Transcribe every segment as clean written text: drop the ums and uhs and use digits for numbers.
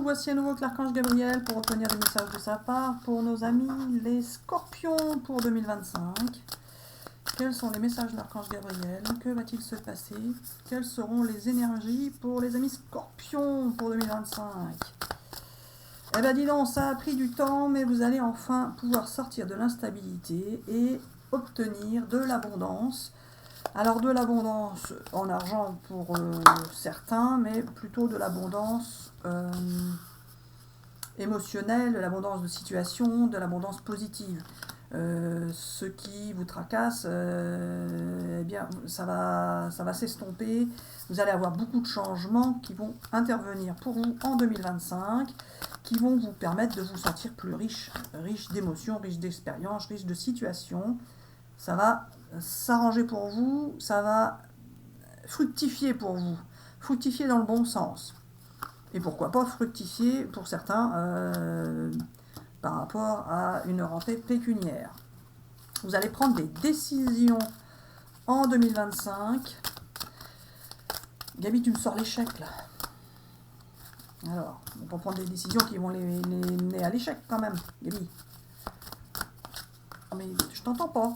voici à nouveau avec l'Archange Gabriel pour obtenir des messages de sa part pour nos amis les Scorpions pour 2025. Quels sont les messages de l'Archange Gabriel? Que va-t-il se passer? Quelles seront les énergies pour les amis Scorpions pour 2025? Eh bien dis donc, ça a pris du temps, mais vous allez enfin pouvoir sortir de l'instabilité et obtenir de l'abondance. Alors de l'abondance en argent pour certains, mais plutôt de l'abondance émotionnelle, de l'abondance de situation, de l'abondance positive. Ce qui vous tracasse, eh bien, ça va s'estomper. Vous allez avoir beaucoup de changements qui vont intervenir pour vous en 2025, qui vont vous permettre de vous sentir plus riche, riche d'émotions, riche d'expériences, riche de situations. Ça va s'arranger pour vous, ça va fructifier pour vous, fructifier dans le bon sens. Et pourquoi pas fructifier pour certains par rapport à une rentrée pécuniaire. Vous allez prendre des décisions en 2025. Gabi, tu me sors l'échec là. Alors, on peut prendre des décisions qui vont les mener à l'échec quand même, Gabi. Mais je t'entends pas.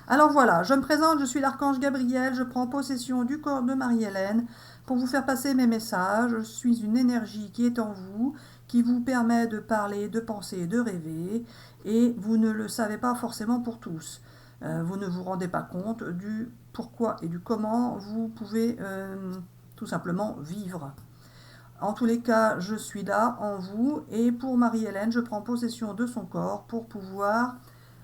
Alors voilà, je me présente, je suis l'Archange Gabriel, je prends possession du corps de Marie-Hélène pour vous faire passer mes messages. Je suis une énergie qui est en vous, qui vous permet de parler, de penser, de rêver, et vous ne le savez pas forcément pour tous. Vous ne vous rendez pas compte du pourquoi et du comment vous pouvez tout simplement vivre. En tous les cas, je suis là en vous, et pour Marie-Hélène, je prends possession de son corps pour pouvoir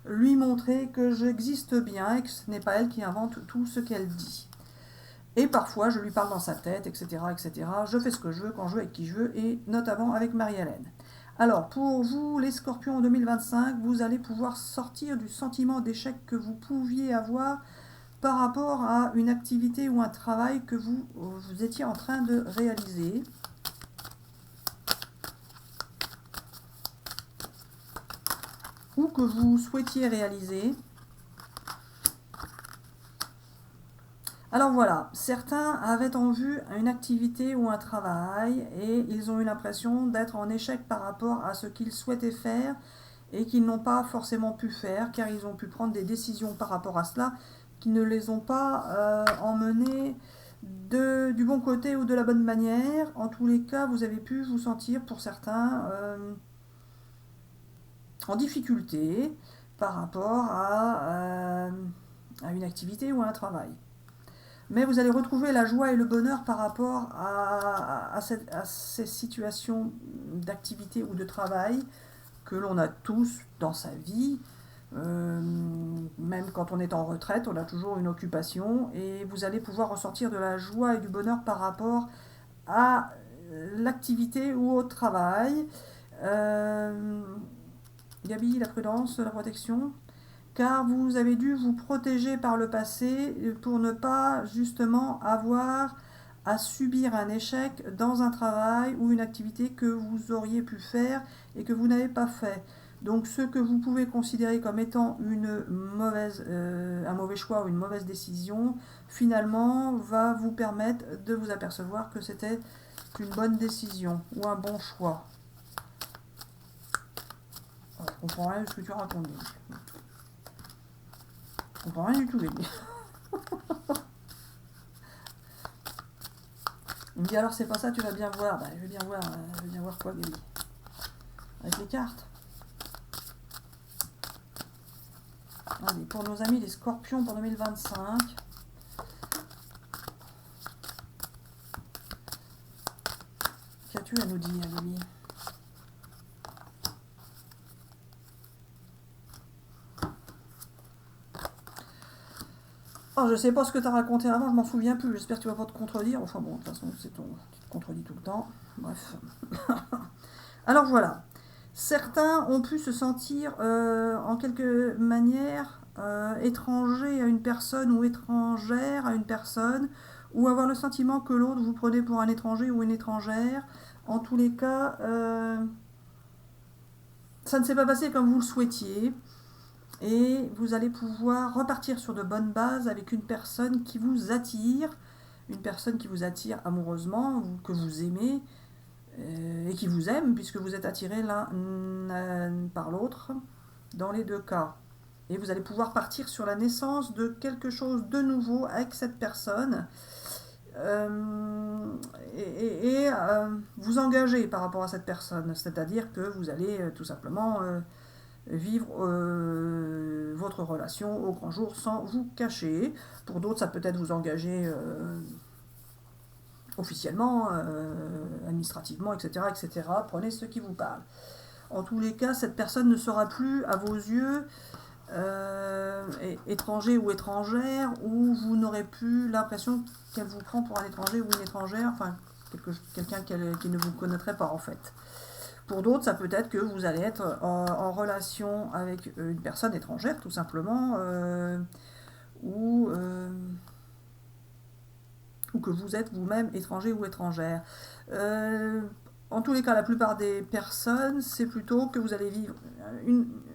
lui montrer que j'existe bien et que ce n'est pas elle qui invente tout ce qu'elle dit. Et parfois, je lui parle dans sa tête, etc., etc. Je fais ce que je veux, quand je veux, avec qui je veux, et notamment avec Marie-Hélène. Alors, pour vous, les Scorpions en 2025, vous allez pouvoir sortir du sentiment d'échec que vous pouviez avoir par rapport à une activité ou un travail que vous étiez en train de réaliser. Ou que vous souhaitiez réaliser. Alors voilà, certains avaient en vue une activité ou un travail et ils ont eu l'impression d'être en échec par rapport à ce qu'ils souhaitaient faire et qu'ils n'ont pas forcément pu faire car ils ont pu prendre des décisions par rapport à cela qui ne les ont pas emmenés du bon côté ou de la bonne manière. En tous les cas, vous avez pu vous sentir pour certains en difficulté par rapport à une activité ou à un travail. Mais vous allez retrouver la joie et le bonheur par rapport à ces situations d'activité ou de travail que l'on a tous dans sa vie. Même quand on est en retraite, on a toujours une occupation et vous allez pouvoir ressentir de la joie et du bonheur par rapport à l'activité ou au travail. Gabi, la prudence, la protection, car vous avez dû vous protéger par le passé pour ne pas justement avoir à subir un échec dans un travail ou une activité que vous auriez pu faire et que vous n'avez pas fait. Donc ce que vous pouvez considérer comme étant un mauvais choix ou une mauvaise décision, finalement va vous permettre de vous apercevoir que c'était une bonne décision ou un bon choix. Je comprends rien de ce que tu racontes. Je comprends rien du tout, Gabi. Il me dit alors c'est pas ça, tu vas bien voir. Bah, je vais bien voir quoi, Gabi? Avec les cartes. Allez, pour nos amis les Scorpions pour 2025. Qu'as-tu à nous dire, Gabi? Oh, je sais pas ce que tu as raconté avant, je m'en souviens plus. J'espère que tu vas pas te contredire. Enfin bon, de toute façon, tu te contredis tout le temps. Bref. Alors voilà. Certains ont pu se sentir en quelque manière étrangers à une personne ou étrangères à une personne, ou avoir le sentiment que l'autre vous prenait pour un étranger ou une étrangère. En tous les cas, ça ne s'est pas passé comme vous le souhaitiez. Et vous allez pouvoir repartir sur de bonnes bases avec une personne qui vous attire, une personne qui vous attire amoureusement, que vous aimez, et qui vous aime, puisque vous êtes attirés l'un par l'autre, dans les deux cas. Et vous allez pouvoir partir sur la naissance de quelque chose de nouveau avec cette personne, et vous engager par rapport à cette personne. C'est-à-dire que vous allez tout simplement vivre votre relation au grand jour sans vous cacher. Pour d'autres, ça peut être vous engager officiellement, administrativement, etc., etc. Prenez ce qui vous parle. En tous les cas, cette personne ne sera plus à vos yeux étranger ou étrangère, ou vous n'aurez plus l'impression qu'elle vous prend pour un étranger ou une étrangère, enfin quelqu'un qui ne vous connaîtrait pas en fait. Pour d'autres, ça peut être que vous allez être en relation avec une personne étrangère, tout simplement, ou que vous êtes vous-même étranger ou étrangère. En tous les cas, la plupart des personnes, c'est plutôt que vous allez vivre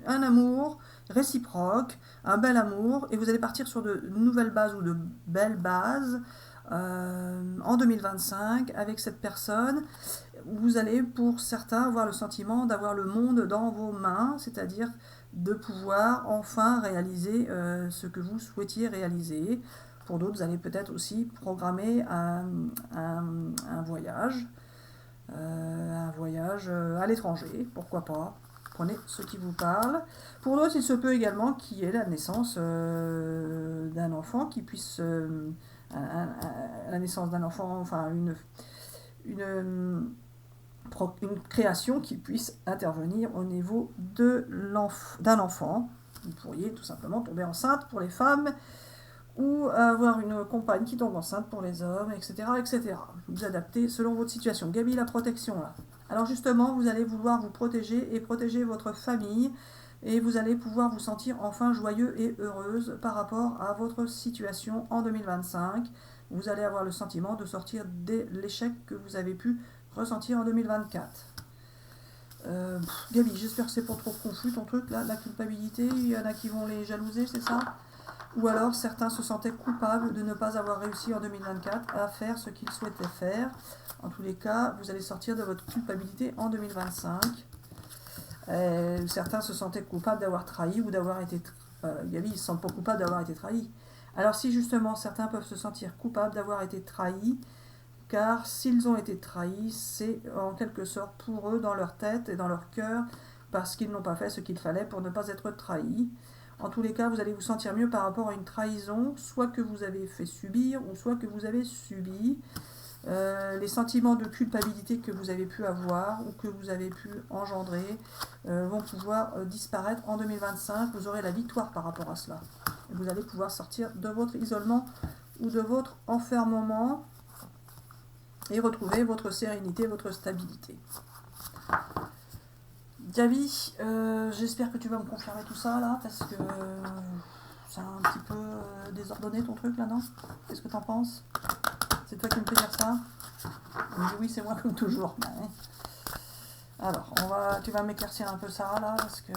un amour réciproque, un bel amour, et vous allez partir sur de nouvelles bases ou de belles bases en 2025 avec cette personne. Vous allez, pour certains, avoir le sentiment d'avoir le monde dans vos mains, c'est-à-dire de pouvoir enfin réaliser ce que vous souhaitiez réaliser. Pour d'autres, vous allez peut-être aussi programmer un voyage à l'étranger, pourquoi pas. Prenez ce qui vous parle. Pour d'autres, il se peut également qu'il y ait la naissance d'un enfant qui puisse... la naissance d'un enfant, enfin une création qui puisse intervenir au niveau d'un enfant. Vous pourriez tout simplement tomber enceinte pour les femmes, ou avoir une compagne qui tombe enceinte pour les hommes, etc., etc. Vous adaptez selon votre situation. Gabi, la protection, là. Alors justement, vous allez vouloir vous protéger et protéger votre famille, et vous allez pouvoir vous sentir enfin joyeux et heureuse par rapport à votre situation en 2025. Vous allez avoir le sentiment de sortir de l'échec que vous avez pu ressentir en 2024. Gabi, j'espère que c'est pas trop confus ton truc là, la culpabilité, il y en a qui vont les jalouser, c'est ça? Ou alors certains se sentaient coupables de ne pas avoir réussi en 2024 à faire ce qu'ils souhaitaient faire. En tous les cas, vous allez sortir de votre culpabilité en 2025. Certains se sentaient coupables d'avoir trahi ou d'avoir été... Gabi, ils ne se sentent pas coupables d'avoir été trahis. Alors si justement certains peuvent se sentir coupables d'avoir été trahis, car s'ils ont été trahis, c'est en quelque sorte pour eux dans leur tête et dans leur cœur, parce qu'ils n'ont pas fait ce qu'il fallait pour ne pas être trahis. En tous les cas, vous allez vous sentir mieux par rapport à une trahison, soit que vous avez fait subir, ou soit que vous avez subi. Les sentiments de culpabilité que vous avez pu avoir, ou que vous avez pu engendrer, vont pouvoir disparaître en 2025. Vous aurez la victoire par rapport à cela. Et vous allez pouvoir sortir de votre isolement ou de votre enfermement et retrouver votre sérénité, votre stabilité. Gabi, j'espère que tu vas me confirmer tout ça là, parce que c'est un petit peu désordonné ton truc là, non? Qu'est-ce que t'en penses? C'est toi qui me fais dire ça? Oui, c'est moi comme toujours. Ouais. Alors, tu vas m'éclaircir un peu ça là, parce que...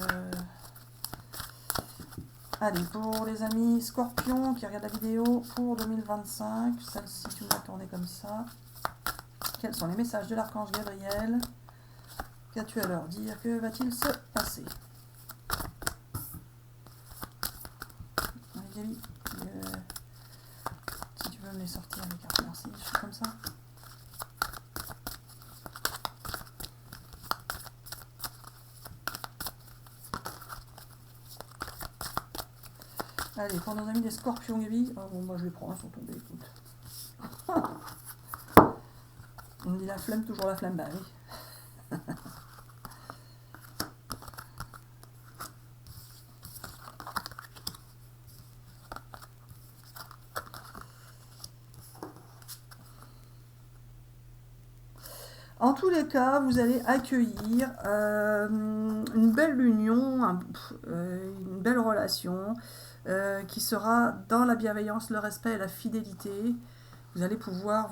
Allez, pour les amis Scorpion qui regardent la vidéo pour 2025, celle-ci tu vas tourner comme ça. Quels sont les messages de l'archange Gabriel? Qu'as-tu à leur dire? Que va-t-il se passer? Allez, Gabi, si tu veux me les sortir, les cartes, merci, je fais comme ça. Allez, pour nos amis des Scorpions, Gabi. Oh, bon, moi je les prends, ils sont tombés, écoute. On me dit la flemme, toujours la flemme, bah oui. En tous les cas, vous allez accueillir une belle union, une belle relation qui sera dans la bienveillance, le respect et la fidélité. Vous allez pouvoir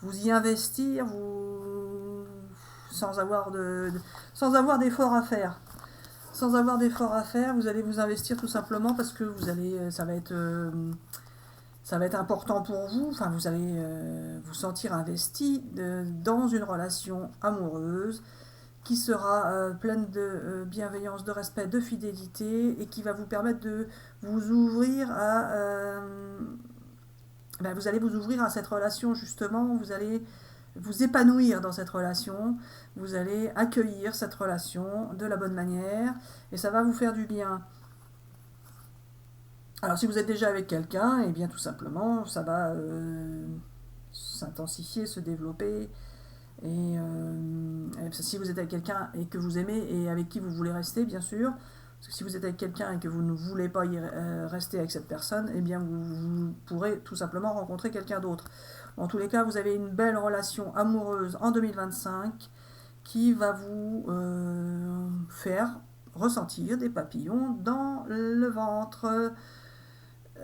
vous y investir sans avoir d'efforts à faire. Sans avoir d'efforts à faire, vous allez vous investir tout simplement parce que ça va être Ça va être important pour vous, enfin vous allez vous sentir investi dans une relation amoureuse qui sera pleine de bienveillance, de respect, de fidélité et qui va vous permettre de vous ouvrir à... vous allez vous ouvrir à cette relation justement, vous allez vous épanouir dans cette relation, vous allez accueillir cette relation de la bonne manière et ça va vous faire du bien. Alors si vous êtes déjà avec quelqu'un, et bien tout simplement ça va s'intensifier, se développer. Et si vous êtes avec quelqu'un et que vous aimez et avec qui vous voulez rester, bien sûr, parce que si vous êtes avec quelqu'un et que vous ne voulez pas rester avec cette personne, eh bien vous pourrez tout simplement rencontrer quelqu'un d'autre. En tous les cas, vous avez une belle relation amoureuse en 2025 qui va vous faire ressentir des papillons dans le ventre.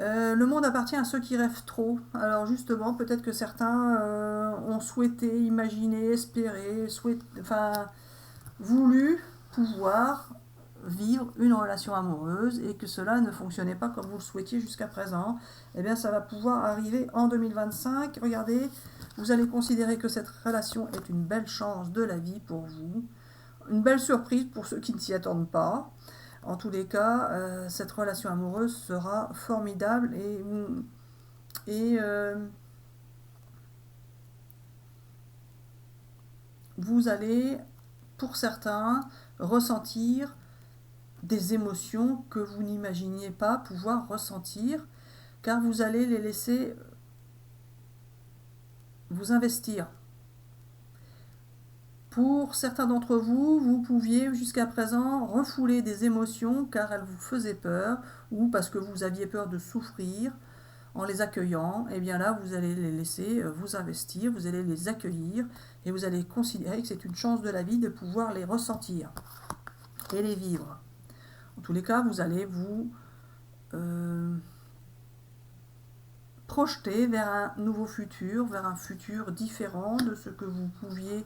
Le monde appartient à ceux qui rêvent trop. Alors justement, peut-être que certains ont souhaité, imaginé, espéré, voulu pouvoir vivre une relation amoureuse et que cela ne fonctionnait pas comme vous le souhaitiez jusqu'à présent. Eh bien, ça va pouvoir arriver en 2025. Regardez, vous allez considérer que cette relation est une belle chance de la vie pour vous, une belle surprise pour ceux qui ne s'y attendent pas. En tous les cas, cette relation amoureuse sera formidable et vous allez, pour certains, ressentir des émotions que vous n'imaginiez pas pouvoir ressentir, car vous allez les laisser vous investir. Pour certains d'entre vous, vous pouviez jusqu'à présent refouler des émotions car elles vous faisaient peur ou parce que vous aviez peur de souffrir en les accueillant. Et bien là, vous allez les laisser vous investir, vous allez les accueillir et vous allez considérer que c'est une chance de la vie de pouvoir les ressentir et les vivre. En tous les cas, vous allez vous projeter vers un nouveau futur, vers un futur différent de ce que vous pouviez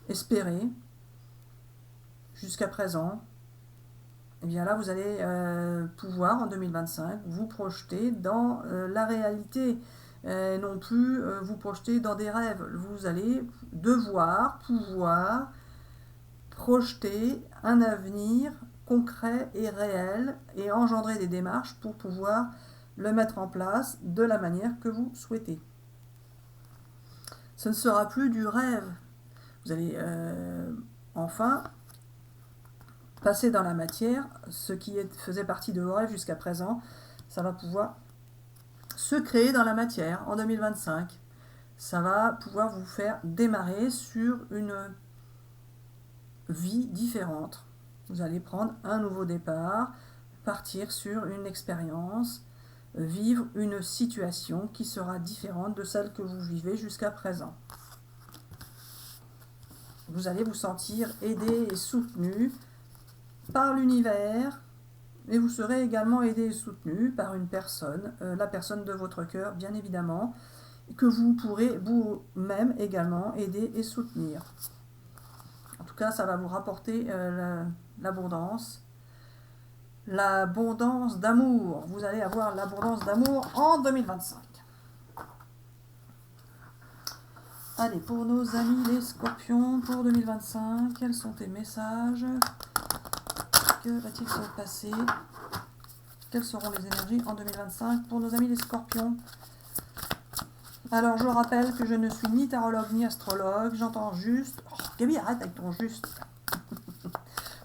espérer jusqu'à présent. Et bien là, vous allez pouvoir en 2025 vous projeter dans la réalité, non plus vous projeter dans des rêves. Vous allez pouvoir projeter un avenir concret et réel et engendrer des démarches pour pouvoir le mettre en place de la manière que vous souhaitez. Ce ne sera plus du rêve. Vous allez enfin passer dans la matière. Ce qui faisait partie de vos rêves jusqu'à présent, ça va pouvoir se créer dans la matière en 2025. Ça va pouvoir vous faire démarrer sur une vie différente. Vous allez prendre un nouveau départ, partir sur une expérience, vivre une situation qui sera différente de celle que vous vivez jusqu'à présent. Vous allez vous sentir aidé et soutenu par l'univers et vous serez également aidé et soutenu par une personne, la personne de votre cœur bien évidemment, que vous pourrez vous-même également aider et soutenir. En tout cas, ça va vous rapporter l'abondance d'amour. Vous allez avoir l'abondance d'amour en 2025. Allez, pour nos amis les scorpions, pour 2025, quels sont tes messages? Que va-t-il se passer? Quelles seront les énergies en 2025 pour nos amis les scorpions? Alors, je rappelle que je ne suis ni tarologue ni astrologue. J'entends juste... Oh, Gabi, arrête avec ton juste.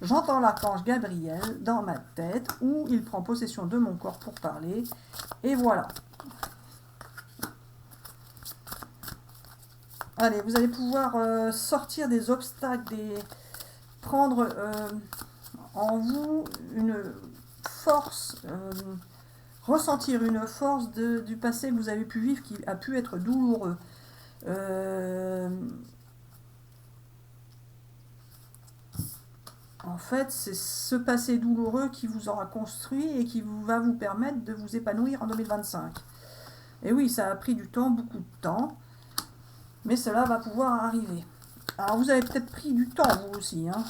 J'entends l'archange Gabriel dans ma tête où il prend possession de mon corps pour parler. Et voilà. Allez, vous allez pouvoir sortir des obstacles, prendre en vous une force, ressentir une force du passé que vous avez pu vivre qui a pu être douloureux. En fait, c'est ce passé douloureux qui vous aura construit et qui va vous permettre de vous épanouir en 2025. Et oui, ça a pris du temps, beaucoup de temps, mais cela va pouvoir arriver. Alors, vous avez peut-être pris du temps, vous aussi, hein.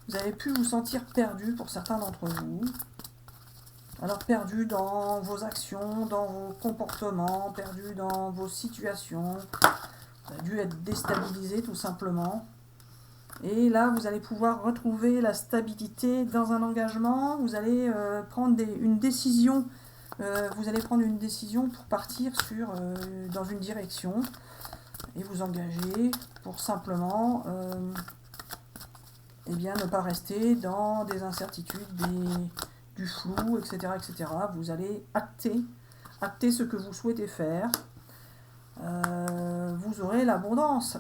Vous avez pu vous sentir perdu pour certains d'entre vous. Alors perdu dans vos actions, dans vos comportements, perdu dans vos situations. Vous avez dû être déstabilisé tout simplement. Et là, vous allez pouvoir retrouver la stabilité dans un engagement. Vous allez prendre une décision. Vous allez prendre une décision pour partir dans une direction et vous engager pour simplement eh bien, ne pas rester dans des incertitudes, du flou, etc., etc. Vous allez acter ce que vous souhaitez faire. Vous aurez l'abondance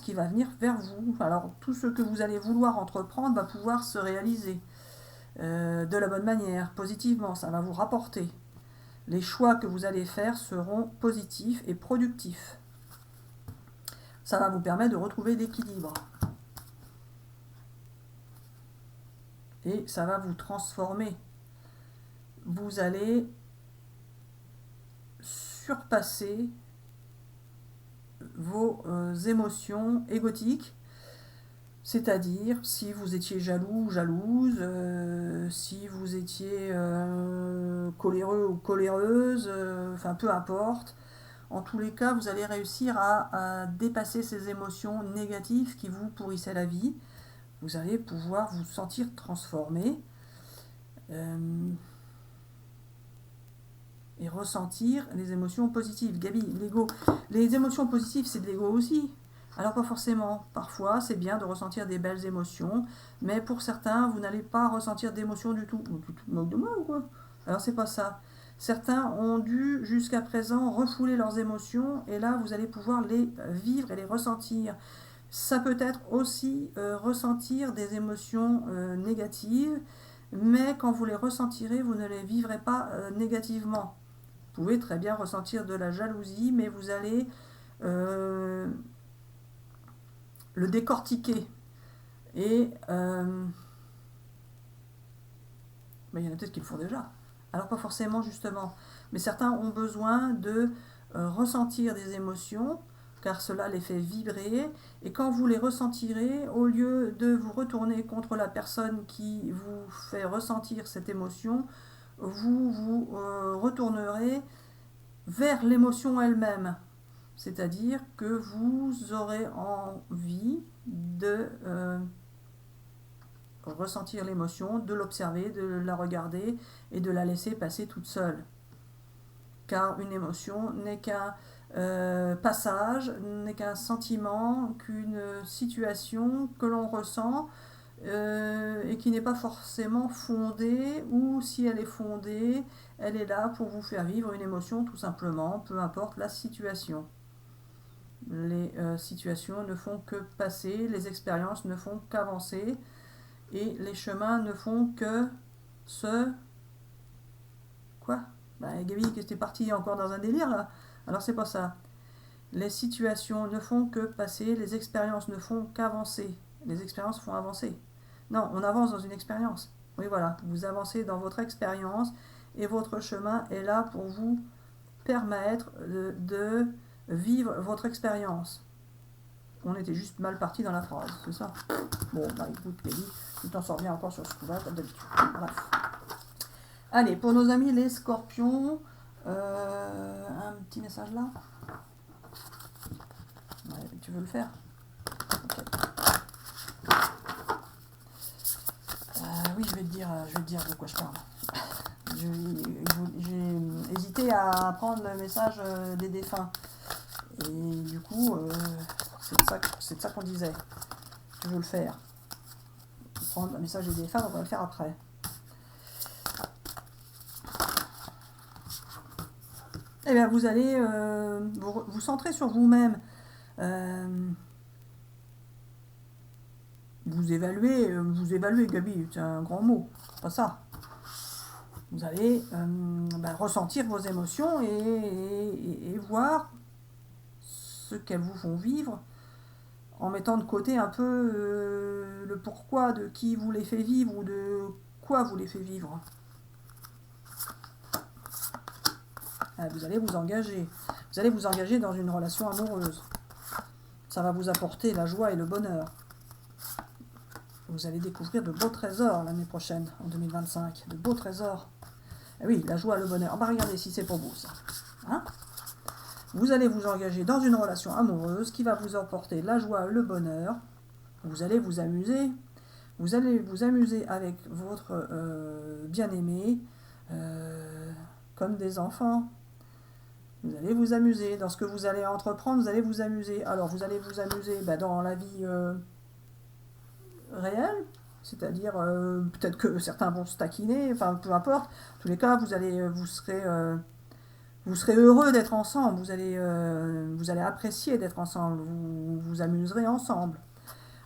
qui va venir vers vous. Alors tout ce que vous allez vouloir entreprendre va pouvoir se réaliser de la bonne manière, positivement, ça va vous rapporter. Les choix que vous allez faire seront positifs et productifs. Ça va vous permettre de retrouver l'équilibre. Et ça va vous transformer. Vous allez surpasser vos émotions égotiques, c'est-à-dire si vous étiez jaloux ou jalouse, si vous étiez coléreux ou coléreuse, enfin peu importe. En tous les cas, vous allez réussir à dépasser ces émotions négatives qui vous pourrissaient la vie. Vous allez pouvoir vous sentir transformé et ressentir les émotions positives. Gabi, l'ego. Les émotions positives, c'est de l'ego aussi. Alors pas forcément. Parfois, c'est bien de ressentir des belles émotions, mais pour certains, vous n'allez pas ressentir d'émotions du tout. Tu te moques de moi ou quoi? Alors c'est pas ça. Certains ont dû jusqu'à présent refouler leurs émotions et là, vous allez pouvoir les vivre et les ressentir. Ça peut être aussi ressentir des émotions négatives, mais quand vous les ressentirez, vous ne les vivrez pas négativement. Vous pouvez très bien ressentir de la jalousie, mais vous allez le décortiquer. Et il y en a peut-être qui le font déjà. Alors pas forcément justement. Mais certains ont besoin de ressentir des émotions, car cela les fait vibrer. Et quand vous les ressentirez, au lieu de vous retourner contre la personne qui vous fait ressentir cette émotion, vous vous retournerez vers l'émotion elle-même. C'est-à-dire que vous aurez envie de ressentir l'émotion, de l'observer, de la regarder et de la laisser passer toute seule. Car une émotion n'est qu'un passage, n'est qu'un sentiment, qu'une situation que l'on ressent et qui n'est pas forcément fondée, ou si elle est fondée, elle est là pour vous faire vivre une émotion tout simplement, peu importe la situation. Les situations ne font que passer, les expériences ne font qu'avancer et les chemins ne font que se... Quoi? Gabi, que t'es parti encore dans un délire là? Alors c'est pas ça. Les situations ne font que passer, les expériences ne font qu'avancer. Les expériences font avancer. Non, on avance dans une expérience. Oui, voilà, vous avancez dans votre expérience et votre chemin est là pour vous permettre de vivre votre expérience. On était juste mal parti dans la phrase, c'est ça. Bon, écoute, Kelly, tu t'en sors bien encore sur ce coup-là, comme d'habitude. Bref. Allez, pour nos amis les scorpions, un petit message là. Ouais, tu veux le faire? Okay. Oui, je vais te dire de quoi je parle. J'ai hésité à prendre le message des défunts. Et du coup, c'est de ça qu'on disait. Je veux le faire. Prendre le message des défunts, on va le faire après. Eh bien, vous allez vous centrer sur vous-même. Vous évaluer, Gabi, c'est un grand mot, c'est pas ça. Vous allez ressentir vos émotions et voir ce qu'elles vous font vivre, en mettant de côté un peu le pourquoi de qui vous les fait vivre ou de quoi vous les fait vivre. Vous allez vous engager. Vous allez vous engager dans une relation amoureuse. Ça va vous apporter la joie et le bonheur. Vous allez découvrir de beaux trésors l'année prochaine, en 2025. De beaux trésors. Ah oui, la joie, le bonheur. Ah bah regardez si c'est pour vous ça. Hein? Vous allez vous engager dans une relation amoureuse qui va vous apporter la joie, le bonheur. Vous allez vous amuser. Vous allez vous amuser avec votre bien-aimé comme des enfants. Vous allez vous amuser. Dans ce que vous allez entreprendre, vous allez vous amuser. Alors, vous allez vous amuser dans la vie réelle, c'est-à-dire peut-être que certains vont se taquiner, enfin peu importe. En tous les cas, vous serez heureux d'être ensemble. Vous allez apprécier d'être ensemble. Vous vous amuserez ensemble.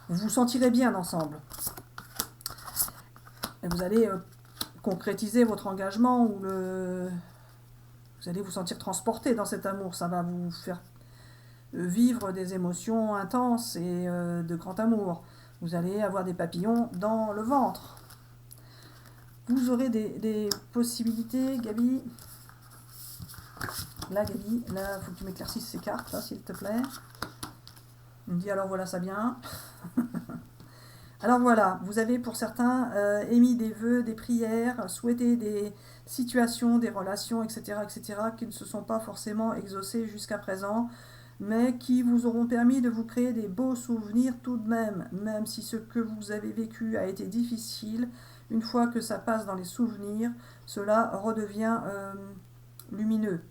Vous vous sentirez bien ensemble. Et vous allez concrétiser votre engagement ou vous allez vous sentir transporté dans cet amour. Ça va vous faire vivre des émotions intenses et de grand amour. Vous allez avoir des papillons dans le ventre. Vous aurez des possibilités, Gabi. Là, Gabi, là, il faut que tu m'éclaircisses ces cartes, là, s'il te plaît. Il me dit, alors voilà, ça vient. Alors voilà, vous avez pour certains émis des vœux, des prières, souhaité des situations, des relations, etc., etc., qui ne se sont pas forcément exaucées jusqu'à présent, mais qui vous auront permis de vous créer des beaux souvenirs tout de même si ce que vous avez vécu a été difficile, une fois que ça passe dans les souvenirs, cela redevient lumineux.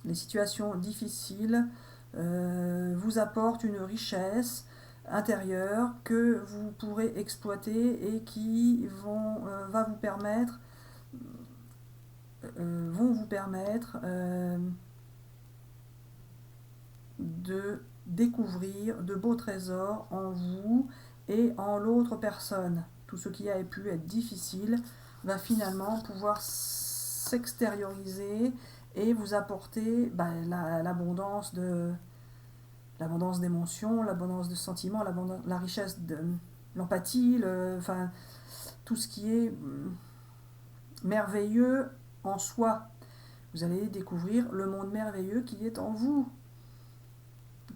Les situations difficiles vous apportent une richesse intérieure que vous pourrez exploiter et qui vont vous permettre de découvrir de beaux trésors en vous et en l'autre personne. Tout ce qui a pu être difficile va finalement pouvoir s'extérioriser et vous apporter l'abondance d'émotions, l'abondance de sentiments, la richesse de l'empathie, tout ce qui est merveilleux en soi. Vous allez découvrir le monde merveilleux qui est en vous.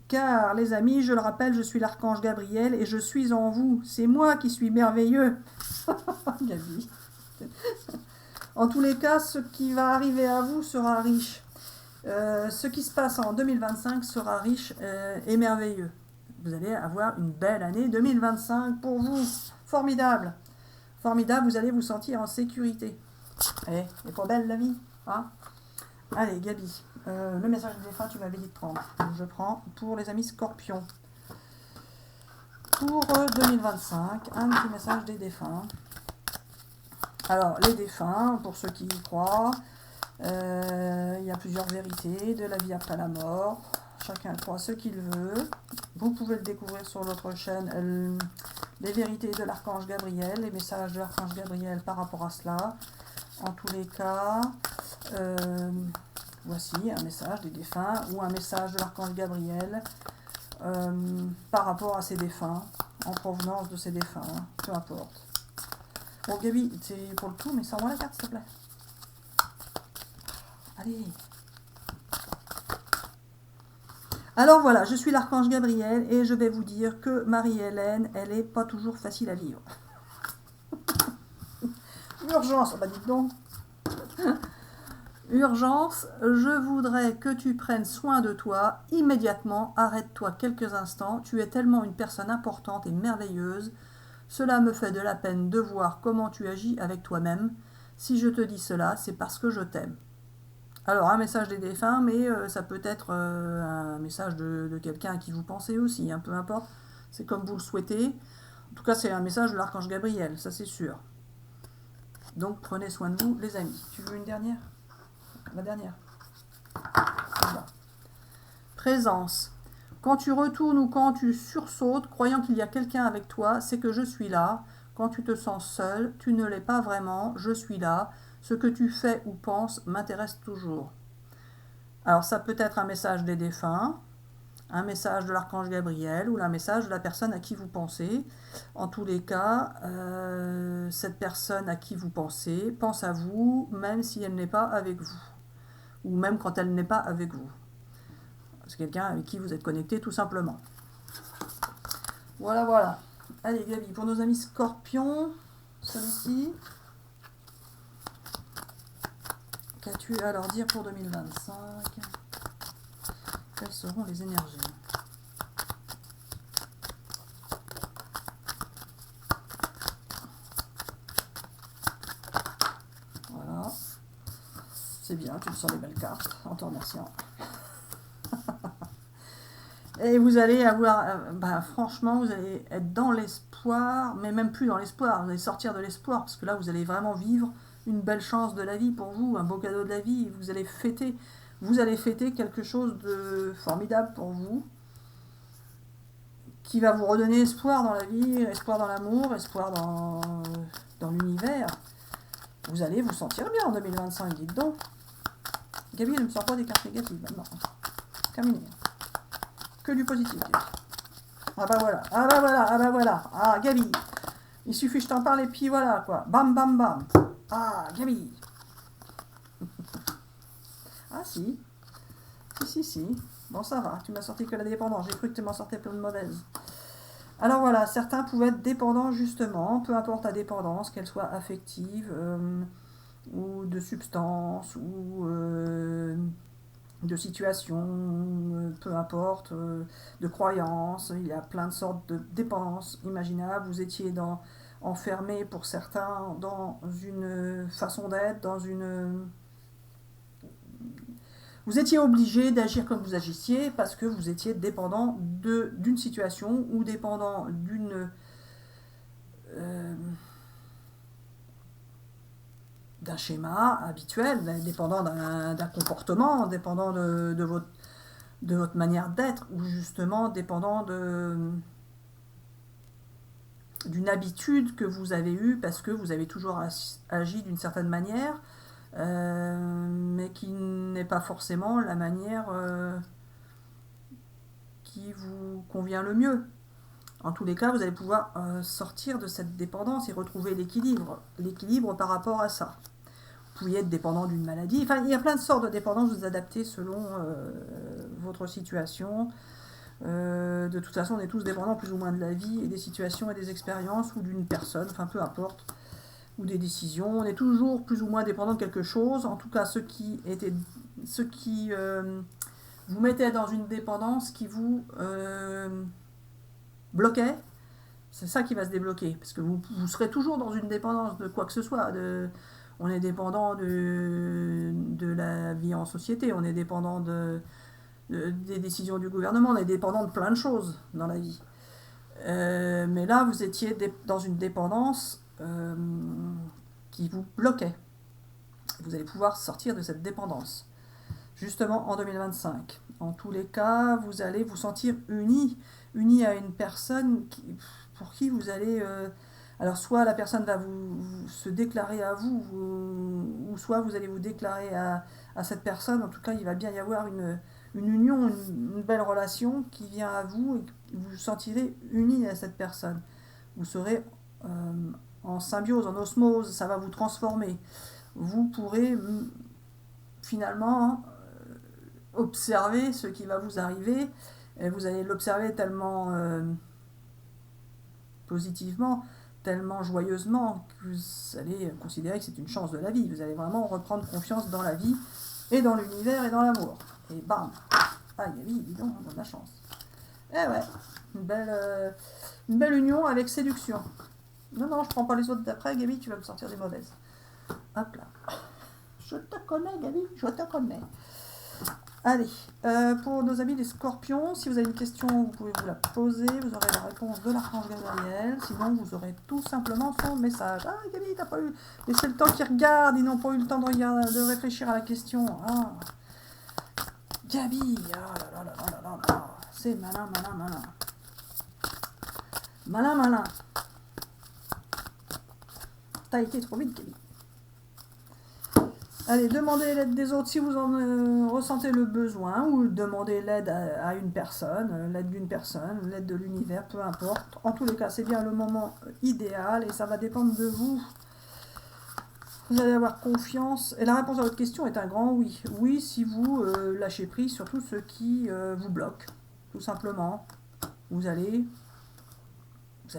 Car, les amis, je le rappelle, je suis l'archange Gabriel et je suis en vous. C'est moi qui suis merveilleux. Gabi. En tous les cas, ce qui va arriver à vous sera riche. Ce qui se passe en 2025 sera riche et merveilleux. Vous allez avoir une belle année 2025 pour vous. Formidable. Formidable, vous allez vous sentir en sécurité. Elle est pas belle la vie, hein? Allez, Gabi, le message de défunt, tu m'avais dit de prendre. Donc, je prends pour les amis scorpions. Pour 2025, un petit message des défunts. Alors, les défunts, pour ceux qui y croient, il y a plusieurs vérités de la vie après la mort. Chacun croit ce qu'il veut. Vous pouvez le découvrir sur notre chaîne, les vérités de l'archange Gabriel, les messages de l'archange Gabriel par rapport à cela. En tous les cas, voici un message des défunts ou un message de l'archange Gabriel par rapport à ces défunts, en provenance de ces défunts, peu importe. Bon, Gabi, c'est pour le tout, mais sors-moi la carte, s'il te plaît. Allez. Alors voilà, je suis l'archange Gabriel et je vais vous dire que Marie-Hélène, elle n'est pas toujours facile à vivre. Urgence, bah dites donc. Urgence, je voudrais que tu prennes soin de toi immédiatement. Arrête-toi quelques instants. Tu es tellement une personne importante et merveilleuse. Cela me fait de la peine de voir comment tu agis avec toi-même. Si je te dis cela, c'est parce que je t'aime. Alors, un message des défunts, mais ça peut être un message de quelqu'un à qui vous pensez aussi, peu importe. C'est comme vous le souhaitez. En tout cas, c'est un message de l'archange Gabriel, ça c'est sûr. Donc, prenez soin de vous, les amis. Tu veux une dernière? La dernière. Voilà. Présence. Quand tu retournes ou quand tu sursautes, croyant qu'il y a quelqu'un avec toi, c'est que je suis là. Quand tu te sens seul, tu ne l'es pas vraiment, je suis là. Ce que tu fais ou penses m'intéresse toujours. Alors ça peut être un message des défunts, un message de l'archange Gabriel ou un message de la personne à qui vous pensez. En tous les cas, cette personne à qui vous pensez pense à vous, même si elle n'est pas avec vous. Ou même quand elle n'est pas avec vous. C'est quelqu'un avec qui vous êtes connecté tout simplement. Voilà, voilà. Allez Gabi, pour nos amis scorpions, celui-ci. qu'as-tu à leur dire pour 2025? Quelles seront les énergies? Voilà. C'est bien, tu me sors les belles cartes, en te remerciant. Et vous allez avoir, franchement, vous allez être dans l'espoir, mais même plus dans l'espoir, vous allez sortir de l'espoir, parce que là, vous allez vraiment vivre une belle chance de la vie pour vous, un beau cadeau de la vie, vous allez fêter quelque chose de formidable pour vous, qui va vous redonner espoir dans la vie, espoir dans l'amour, espoir dans l'univers. Vous allez vous sentir bien en 2025, dites donc. Gabi, ne me sort pas des cartes négatives maintenant. Terminé. Que du positif. Ah bah voilà, ah bah voilà, ah bah voilà. Ah, Gabi. Il suffit que je t'en parle et puis voilà, quoi. Bam, bam, bam. Ah, Gabi. Ah si. Si. Bon, ça va, tu m'as sorti que la dépendance. J'ai cru que tu m'en sortais plein de mauvaises. Alors voilà, certains pouvaient être dépendants justement, peu importe la dépendance, qu'elle soit affective ou de substance ou de situation, peu importe, de croyances. Il y a plein de sortes de dépendances imaginables. Vous étiez enfermé pour certains dans une façon d'être, vous étiez obligé d'agir comme vous agissiez parce que vous étiez dépendant d'une situation ou dépendant d'un schéma habituel, dépendant d'un comportement, dépendant de votre manière d'être, ou justement dépendant d'une habitude que vous avez eue parce que vous avez toujours agi d'une certaine manière, mais qui n'est pas forcément la manière qui vous convient le mieux. En tous les cas, vous allez pouvoir sortir de cette dépendance et retrouver l'équilibre par rapport à ça. Vous pouviez être dépendant d'une maladie. Enfin, il y a plein de sortes de dépendances, vous adaptez selon votre situation. De toute façon, on est tous dépendants plus ou moins de la vie et des situations et des expériences ou d'une personne, enfin peu importe, ou des décisions. On est toujours plus ou moins dépendant de quelque chose. En tout cas, ceux qui vous mettaient dans une dépendance qui vous bloquait, c'est ça qui va se débloquer. Parce que vous serez toujours dans une dépendance de quoi que ce soit. On est dépendant de la vie en société, on est dépendant des décisions du gouvernement, on est dépendant de plein de choses dans la vie. Mais là, vous étiez dans une dépendance qui vous bloquait. Vous allez pouvoir sortir de cette dépendance, justement en 2025. En tous les cas, vous allez vous sentir unis à une personne pour qui vous allez... alors soit la personne va se déclarer à vous, ou soit vous allez vous déclarer à cette personne. En tout cas, il va bien y avoir une union, une belle relation qui vient à vous et vous vous sentirez unis à cette personne. Vous serez en symbiose, en osmose, ça va vous transformer. Vous pourrez finalement observer ce qui va vous arriver, et vous allez l'observer tellement positivement, tellement joyeusement, que vous allez considérer que c'est une chance de la vie. Vous allez vraiment reprendre confiance dans la vie, et dans l'univers, et dans l'amour. Et bam! Ah, oui, dis donc, on a de la chance. Eh ouais, une belle union avec séduction. Non, je prends pas les autres d'après, Gabi, tu vas me sortir des mauvaises. Hop là. Je te connais, Gabi, je te connais. Allez, pour nos amis les scorpions, si vous avez une question, vous pouvez vous la poser, vous aurez la réponse de l'archange Gabriel, sinon vous aurez tout simplement son message. Ah, Gabi, t'as pas eu... Et c'est le temps qu'ils regardent, ils n'ont pas eu le temps de réfléchir à la question. Ah, Gabi, ah là, c'est malin. Malin. T'as été trop vite, Gabi. Allez, demandez l'aide des autres si vous en ressentez le besoin, ou demandez l'aide à une personne, l'aide d'une personne, l'aide de l'univers, peu importe. En tous les cas, c'est bien le moment idéal et ça va dépendre de vous. Vous allez avoir confiance. Et la réponse à votre question est un grand oui. Oui, si vous lâchez prise sur tout ce qui vous bloque, tout simplement. Vous allez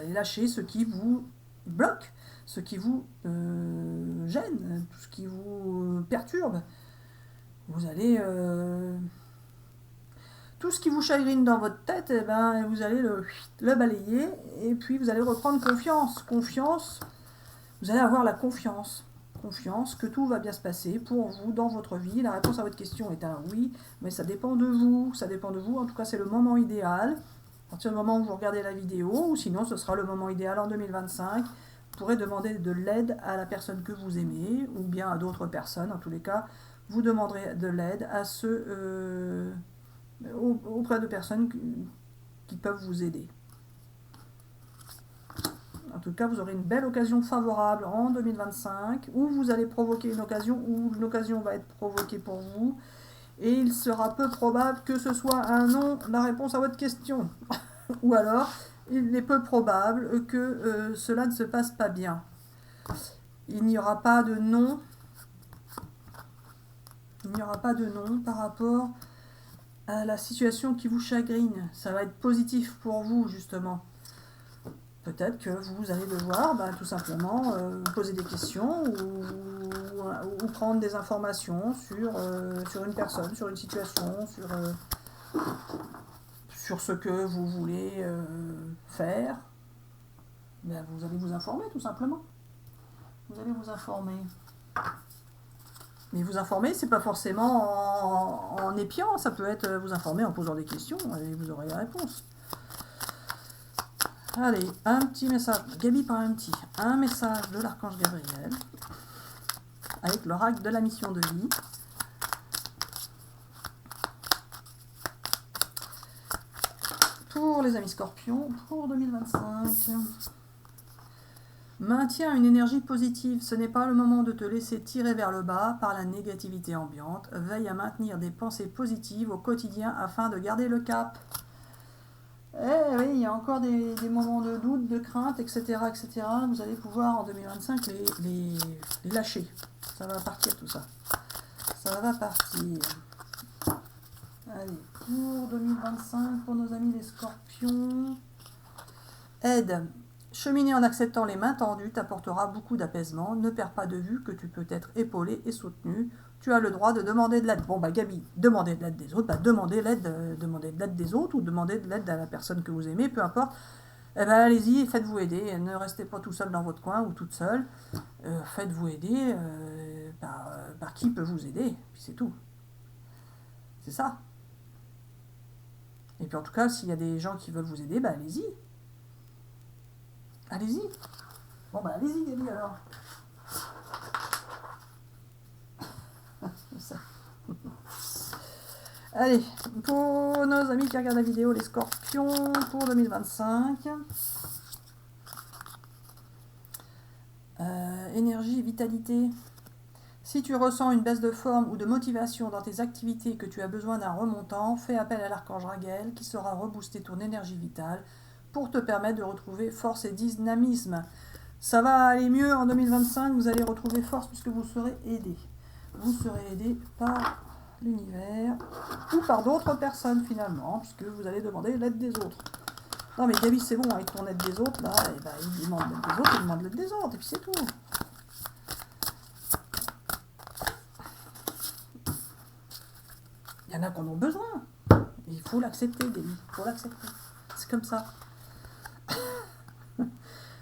lâcher ce qui vous bloque, ce qui vous gêne, tout ce qui vous perturbe. vous allez... tout ce qui vous chagrine dans votre tête, eh ben, vous allez le balayer et puis vous allez reprendre confiance. Confiance, vous allez avoir la confiance. Confiance que tout va bien se passer pour vous dans votre vie. La réponse à votre question est un oui, mais ça dépend de vous. Ça dépend de vous. En tout cas, c'est le moment idéal. À partir du moment où vous regardez la vidéo, ou sinon ce sera le moment idéal en 2025. Vous pourrez demander de l'aide à la personne que vous aimez ou bien à d'autres personnes. En tous les cas, vous demanderez de l'aide à ceux... auprès de personnes qui peuvent vous aider. En tout cas, vous aurez une belle occasion favorable en 2025 où vous allez provoquer une occasion, où une occasion va être provoquée pour vous et il sera peu probable que ce soit un non la réponse à votre question. Ou alors, il est peu probable que cela ne se passe pas bien. Il n'y aura pas de non. Il n'y aura pas de non par rapport à la situation qui vous chagrine. Ça va être positif pour vous, justement. Peut-être que vous allez devoir tout simplement poser des questions ou prendre des informations sur une personne, sur une situation, sur ce que vous voulez faire. Vous allez vous informer, tout simplement. Vous allez vous informer. Mais vous informer, c'est pas forcément en épiant, ça peut être vous informer en posant des questions et vous aurez la réponse. Allez, un petit message. Gabi par un message de l'archange Gabriel avec l'oracle de la mission de vie. Pour les amis scorpions, pour 2025. Maintiens une énergie positive. Ce n'est pas le moment de te laisser tirer vers le bas par la négativité ambiante. Veille à maintenir des pensées positives au quotidien afin de garder le cap. Eh oui, il y a encore des moments de doute, de crainte, etc., etc. Vous allez pouvoir en 2025 les lâcher. Ça va partir tout ça. Ça va partir. Allez, pour 2025, pour nos amis les scorpions. Aide. Cheminer en acceptant les mains tendues t'apportera beaucoup d'apaisement. Ne perds pas de vue que tu peux être épaulé et soutenu. Tu as le droit de demander de l'aide. Bon, Gabi, demandez de l'aide des autres. Demandez de l'aide des autres ou demandez de l'aide à la personne que vous aimez, peu importe. Eh allez-y, faites-vous aider. Ne restez pas tout seul dans votre coin ou toute seule. Faites-vous aider par qui peut vous aider. Puis c'est tout. C'est ça. Et puis en tout cas, s'il y a des gens qui veulent vous aider, allez-y. Allez-y. Bon, allez-y, Gabi, alors. Ça. Allez, pour nos amis qui regardent la vidéo, les scorpions, pour 2025. Énergie et vitalité. Si tu ressens une baisse de forme ou de motivation dans tes activités et que tu as besoin d'un remontant, fais appel à l'archange Raguel qui saura rebooster ton énergie vitale pour te permettre de retrouver force et dynamisme. Ça va aller mieux en 2025, vous allez retrouver force puisque vous serez aidé. Vous serez aidé par l'univers ou par d'autres personnes finalement, puisque vous allez demander l'aide des autres. Non mais Gabi, c'est bon, avec ton aide des autres, là, il demande l'aide des autres, il demande l'aide des autres, et puis c'est tout. Il y en a qui en ont besoin. Il faut l'accepter, Gabi, il faut l'accepter. C'est comme ça.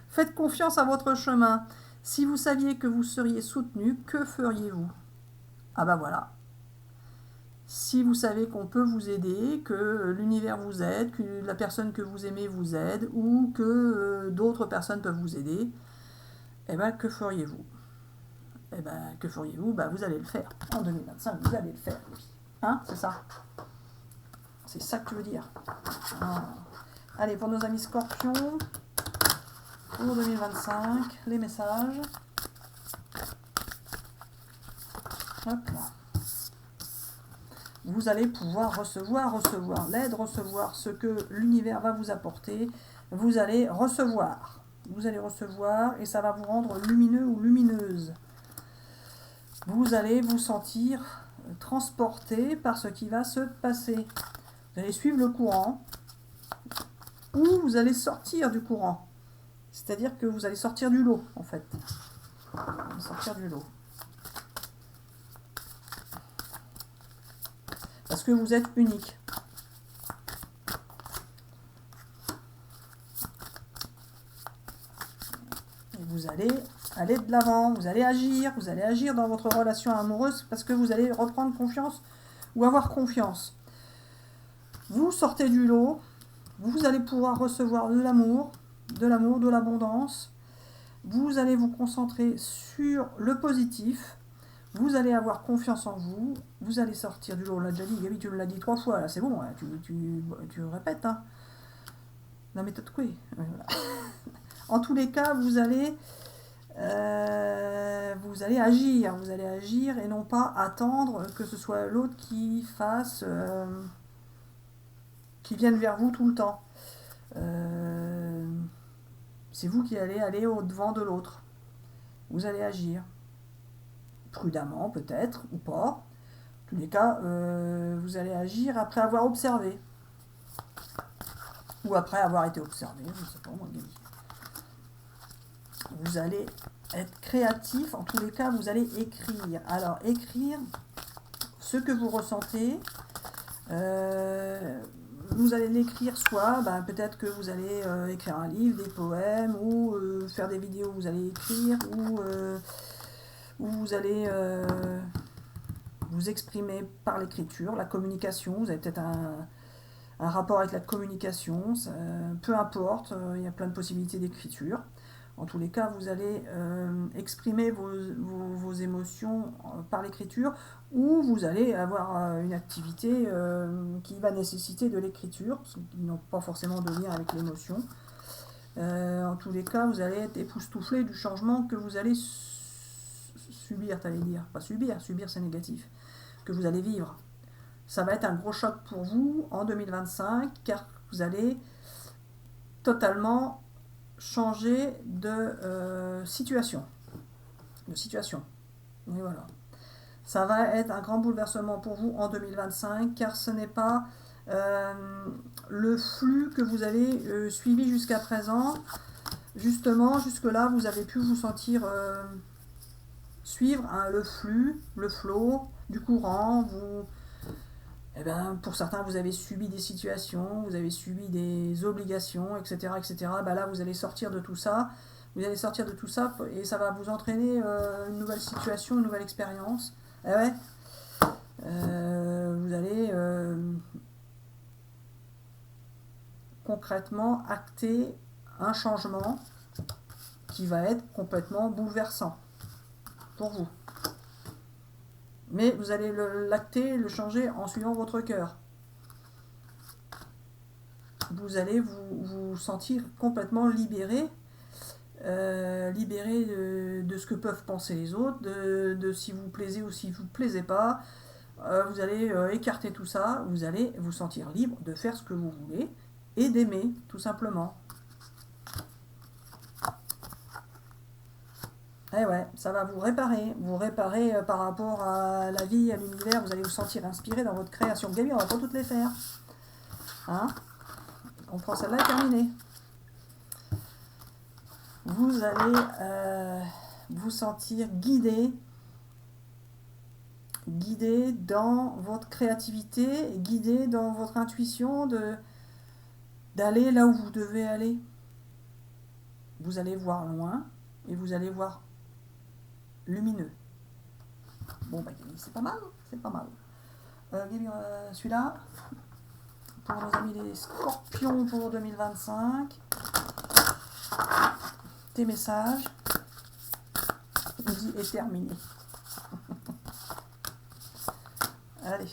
Faites confiance à votre chemin. Si vous saviez que vous seriez soutenu, que feriez-vous? Ah voilà. Si vous savez qu'on peut vous aider, que l'univers vous aide, que la personne que vous aimez vous aide, ou que d'autres personnes peuvent vous aider, que feriez-vous? Que feriez-vous? Vous allez le faire. En 2025, vous allez le faire. Hein? C'est ça. C'est ça que tu veux dire. Ah. Allez, pour nos amis scorpions, pour 2025, les messages. Hop là. Vous allez pouvoir recevoir l'aide, recevoir ce que l'univers va vous apporter. Vous allez recevoir. Vous allez recevoir et ça va vous rendre lumineux ou lumineuse. Vous allez vous sentir transporté par ce qui va se passer. Vous allez suivre le courant ou vous allez sortir du courant. C'est-à-dire que vous allez sortir du lot, en fait. Sortir du lot. Parce que vous êtes unique. Et vous allez aller de l'avant, vous allez agir dans votre relation amoureuse parce que vous allez reprendre confiance ou avoir confiance. Vous sortez du lot, vous allez pouvoir recevoir de l'amour, de l'abondance. Vous allez vous concentrer sur le positif. Vous allez avoir confiance en vous. Vous allez sortir du lot. On l'a déjà dit, Gabi, tu me l'as dit 3 fois. Là, c'est bon, hein, tu répètes. Hein. La méthode Coué. Voilà. En tous les cas, vous allez agir. Vous allez agir et non pas attendre que ce soit l'autre qui fasse... qui vienne vers vous tout le temps. C'est vous qui allez aller au-devant de l'autre. Vous allez agir. Prudemment, peut-être, ou pas. En tous les cas, vous allez agir après avoir observé. Ou après avoir été observé, je ne sais pas, moi, Gabi. Vous allez être créatif. En tous les cas, vous allez écrire. Alors, écrire ce que vous ressentez. Vous allez l'écrire soit, peut-être que vous allez écrire un livre, des poèmes, ou faire des vidéos, vous allez écrire, ou vous allez vous exprimer par l'écriture, la communication, vous avez peut-être un rapport avec la communication, ça, peu importe, il y a plein de possibilités d'écriture. En tous les cas, vous allez exprimer vos émotions par l'écriture, ou vous allez avoir une activité qui va nécessiter de l'écriture, parce qu'ils n'ont pas forcément de lien avec l'émotion. En tous les cas, vous allez être époustouflé du changement que vous allez subir, t'allais dire. Pas subir, subir c'est négatif. Que vous allez vivre. Ça va être un gros choc pour vous en 2025, car vous allez totalement changer de situation. Et voilà. Ça va être un grand bouleversement pour vous en 2025, car ce n'est pas le flux que vous avez suivi jusqu'à présent. Justement, jusque-là, vous avez pu vous sentir suivre le flux, le flow du courant. Pour certains, vous avez subi des situations, vous avez subi des obligations, etc. etc. Là, vous allez sortir de tout ça. Vous allez sortir de tout ça et ça va vous entraîner une nouvelle situation, une nouvelle expérience. Eh ouais. Vous allez concrètement acter un changement qui va être complètement bouleversant pour vous. Mais vous allez l'acter, le changer en suivant votre cœur. Vous allez vous sentir complètement libéré, de ce que peuvent penser les autres, de si vous plaisez ou si vous ne plaisez pas. Vous allez écarter tout ça, vous allez vous sentir libre de faire ce que vous voulez et d'aimer, tout simplement. Eh ouais, ça va vous réparer par rapport à la vie, à l'univers, vous allez vous sentir inspiré dans votre création. Gabi, on va pas toutes les faire. Hein? On prend celle-là et terminé. Vous allez vous sentir guidé dans votre créativité, guidé dans votre intuition d'aller là où vous devez aller. Vous allez voir loin et vous allez voir lumineux. Bon, c'est pas mal, celui-là, pour nos amis les scorpions pour 2025. Tes messages. On dit est terminé. Allez.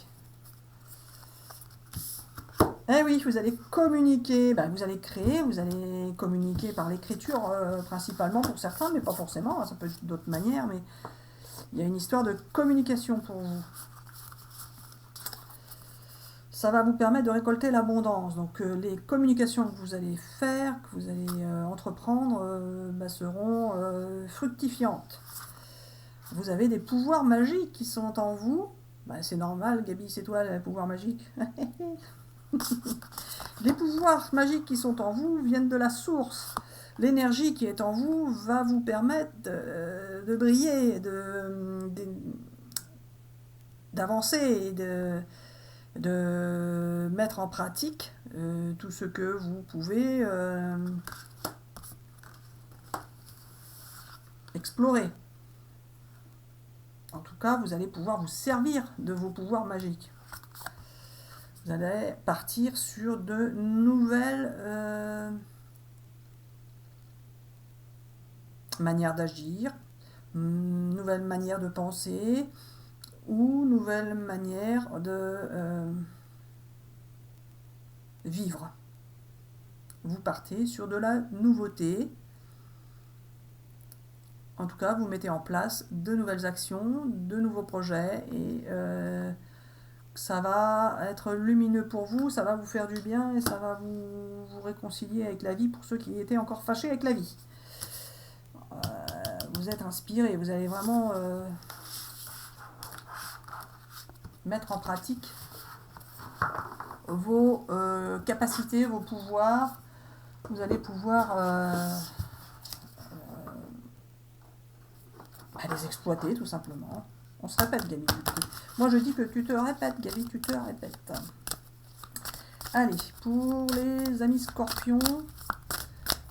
Eh oui, vous allez communiquer, vous allez créer, vous allez communiquer par l'écriture principalement pour certains, mais pas forcément, ça peut être d'autres manières, mais il y a une histoire de communication pour vous. Ça va vous permettre de récolter l'abondance. Donc les communications que vous allez faire, que vous allez entreprendre, seront fructifiantes. Vous avez des pouvoirs magiques qui sont en vous. C'est normal, Gabi, c'est toi le pouvoir magique. Les pouvoirs magiques qui sont en vous viennent de la source. L'énergie qui est en vous va vous permettre de briller, d'avancer, de mettre en pratique tout ce que vous pouvez explorer. En tout cas, vous allez pouvoir vous servir de vos pouvoirs magiques. Vous allez partir sur de nouvelles manières d'agir, nouvelles manières de penser ou nouvelles manières de vivre. Vous partez sur de la nouveauté. En tout cas, vous mettez en place de nouvelles actions, de nouveaux projets et ça va être lumineux pour vous, ça va vous faire du bien et ça va vous réconcilier avec la vie pour ceux qui étaient encore fâchés avec la vie. Vous êtes inspiré, vous allez vraiment mettre en pratique vos capacités, vos pouvoirs. Vous allez pouvoir les exploiter tout simplement. On se répète, Gabi. Moi je dis que tu te répètes, Gabi, tu te répètes. Allez, pour les amis scorpions,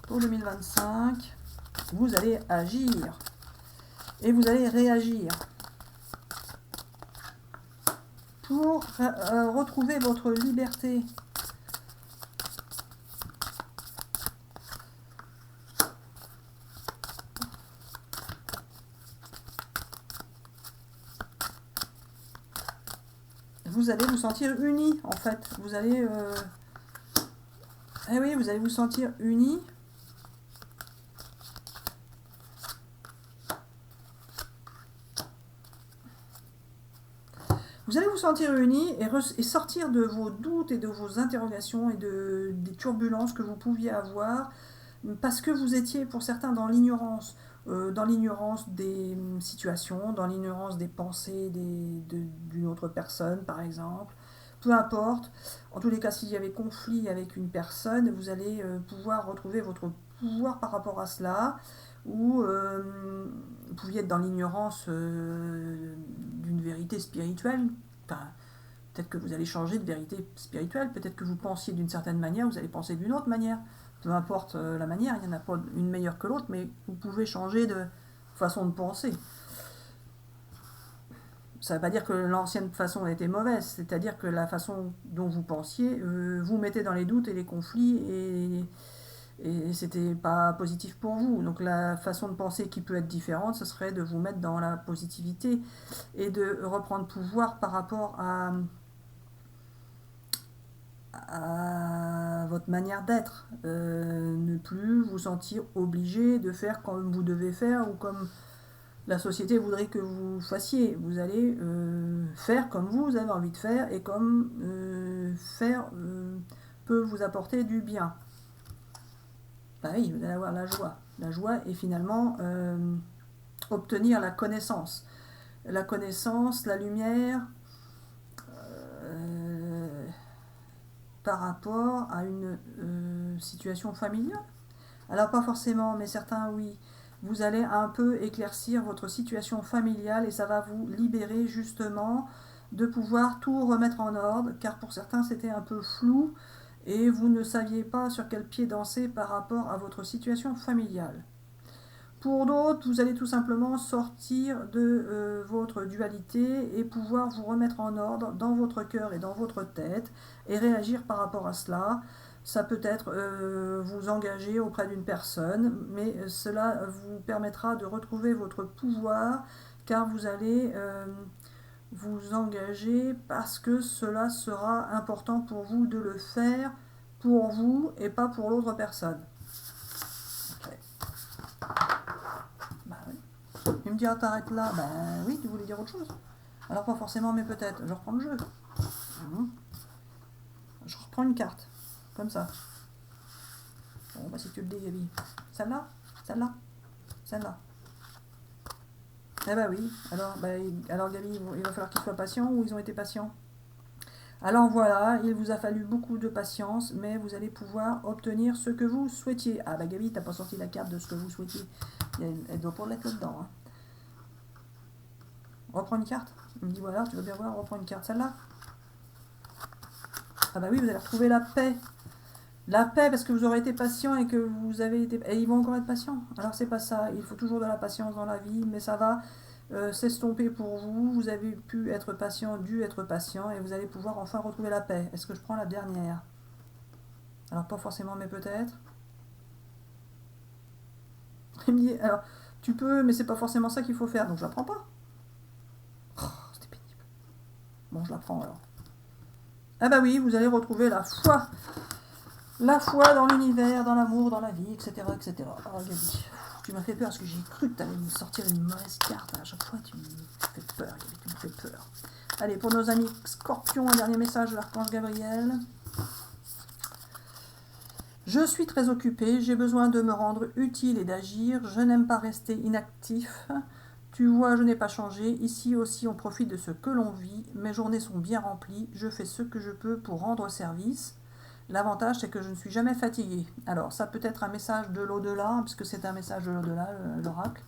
pour 2025, vous allez agir et vous allez réagir pour retrouver votre liberté. Vous allez vous sentir unis, en fait. Vous allez... Eh oui, vous allez vous sentir unis. Vous allez vous sentir unis et sortir de vos doutes et de vos interrogations et des turbulences que vous pouviez avoir parce que vous étiez pour certains dans l'ignorance des situations, dans l'ignorance des pensées d'une autre personne par exemple. Peu importe, en tous les cas s'il y avait conflit avec une personne, vous allez pouvoir retrouver votre pouvoir par rapport à cela, ou vous pouviez être dans l'ignorance d'une vérité spirituelle. Enfin, peut-être que vous allez changer de vérité spirituelle, peut-être que vous pensiez d'une certaine manière, vous allez penser d'une autre manière. Peu importe la manière, il n'y en a pas une meilleure que l'autre, mais vous pouvez changer de façon de penser. Ça ne veut pas dire que l'ancienne façon était mauvaise, c'est-à-dire que la façon dont vous pensiez vous mettez dans les doutes et les conflits et c'était pas positif pour vous. Donc la façon de penser qui peut être différente, ce serait de vous mettre dans la positivité et de reprendre pouvoir par rapport à votre manière d'être. Ne plus vous sentir obligé de faire comme vous devez faire ou comme la société voudrait que vous fassiez. Vous allez faire comme vous avez envie de faire et comme faire peut vous apporter du bien. Bah oui, vous allez avoir la joie. La joie est finalement obtenir la connaissance. La connaissance, la lumière, par rapport à une situation familiale. Alors pas forcément, mais certains oui. Vous allez un peu éclaircir votre situation familiale et ça va vous libérer justement de pouvoir tout remettre en ordre, car pour certains c'était un peu flou et vous ne saviez pas sur quel pied danser par rapport à votre situation familiale. Pour d'autres, vous allez tout simplement sortir de votre dualité et pouvoir vous remettre en ordre dans votre cœur et dans votre tête et réagir par rapport à cela. Ça peut être vous engager auprès d'une personne, mais cela vous permettra de retrouver votre pouvoir car vous allez vous engager parce que cela sera important pour vous de le faire pour vous et pas pour l'autre personne. Okay. Bah oui. Il me dit ah, t'arrêtes là. Ben oui, tu voulais dire autre chose. Alors pas forcément, mais peut-être. Je reprends le jeu. Je reprends une carte. Comme ça. Bon bah si tu le dis, Gabi. Celle-là. Celle-là. Celle-là. Eh bah oui. Alors Gabi, il va falloir qu'ils soient patients ou ils ont été patients. Alors voilà, il vous a fallu beaucoup de patience, mais vous allez pouvoir obtenir ce que vous souhaitiez. Ah bah Gabi, t'as pas sorti la carte de ce que vous souhaitiez. Elle doit pas l'être là-dedans. Hein. Reprends une carte. Il me dit voilà, tu veux bien voir, reprends une carte. Celle-là. Ah bah oui, vous allez retrouver la paix. La paix parce que vous aurez été patient et que vous avez été... Et ils vont encore être patients. Alors c'est pas ça, il faut toujours de la patience dans la vie, mais ça va s'estomper pour vous. Vous avez pu être patient, dû être patient, et vous allez pouvoir enfin retrouver la paix. Est-ce que je prends la dernière? Alors pas forcément, mais peut-être. Alors, tu peux, mais c'est pas forcément ça qu'il faut faire, donc je la prends pas. Oh, c'était pénible. Bon, je la prends alors. Ah bah oui, vous allez retrouver la foi. La foi dans l'univers, dans l'amour, dans la vie, etc. etc. Oh Gabi, tu m'as fait peur parce que j'ai cru que tu allais me sortir une mauvaise carte. À chaque fois, tu me fais peur, Gabi, tu me fais peur. Allez, pour nos amis scorpions, un dernier message de l'archange Gabriel. Je suis très occupé, j'ai besoin de me rendre utile et d'agir. Je n'aime pas rester inactif. Tu vois, je n'ai pas changé. Ici aussi, on profite de ce que l'on vit. Mes journées sont bien remplies. Je fais ce que je peux pour rendre service. L'avantage, c'est que je ne suis jamais fatiguée. Alors, ça peut être un message de l'au-delà, puisque c'est un message de l'au-delà, l'oracle.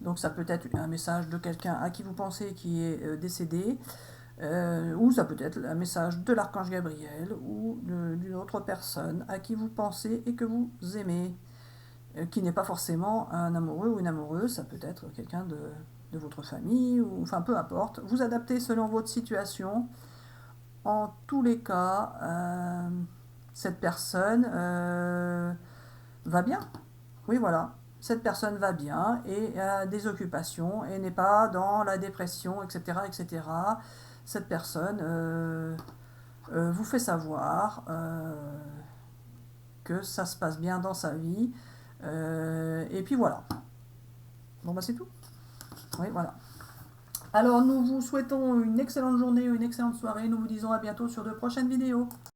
Donc, ça peut être un message de quelqu'un à qui vous pensez qui est décédé. Ou ça peut être un message de l'archange Gabriel ou d'une autre personne à qui vous pensez et que vous aimez, qui n'est pas forcément un amoureux ou une amoureuse, ça peut être quelqu'un de votre famille, ou enfin peu importe. Vous adaptez selon votre situation. En tous les cas, cette personne va bien. Oui, voilà. Cette personne va bien et a des occupations et n'est pas dans la dépression, etc. etc. Cette personne vous fait savoir que ça se passe bien dans sa vie. Et puis voilà. Bon, bah c'est tout. Oui, voilà. Alors, nous vous souhaitons une excellente journée, une excellente soirée. Nous vous disons à bientôt sur de prochaines vidéos.